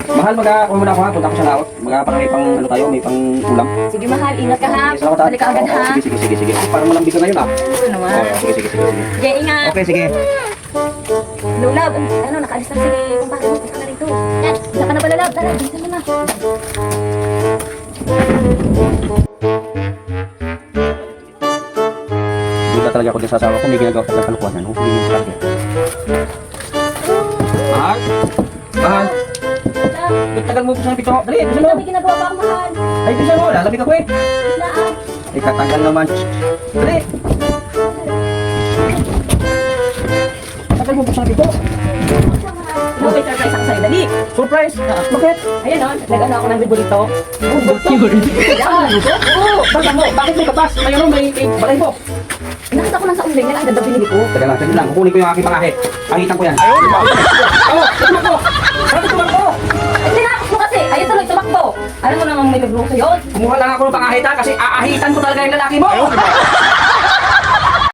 Mahal, mag-kuha muna ako ha. Punta ko sa laot. Para may pang ano tayo, may pang ulam. Sige mahal, ingat ka ha. Sige, salamat, ha. Balik ka agad ha. Oo, sige. Parang malambing ka ngayon ah. Ano naman? Oo, sige. Sige, ingat. Okay, sige. Lulab, ano, nakaalis na si kumpare mo. Isa ka na rito. Yan, isa ka na pala, Lab. Tara, bilisan mo na. Hindi na talaga ako din sa asawa ko. May ginagawa ka ng kalukuhan. Ano? Hindi mo talaga. Mahal? Mahal? Tagal mo sa pito. Dali, bisa mo. May ginagawa pa ang mahal. Ay, bisa mo. Lalabig ako eh. Islaan. Ay, katagal naman. Dali. Tagal mo sa pito. Ano, may surprise ako sa'yo. Dali. Surprise! Bakit? Ayan o, nag-ano ako ng ribolito. Yan! Oo! Basta mo, bakit may kapas? Mayroon may balay mo. Nakita ko lang sa umbing nila, ang ganda binili ko. Taga lang, kukunin ko yung aking pangahit. Pangitan ko yan. Oo! Tumakbo! Bakit tumakbo? Ay, tinapos mo kasi. Ayun tuloy, tumakbo. Alam mo namang may nagluto yun. Kumuha lang ako ng pangahit ha, kasi aahitan ko talaga yung lalaki mo!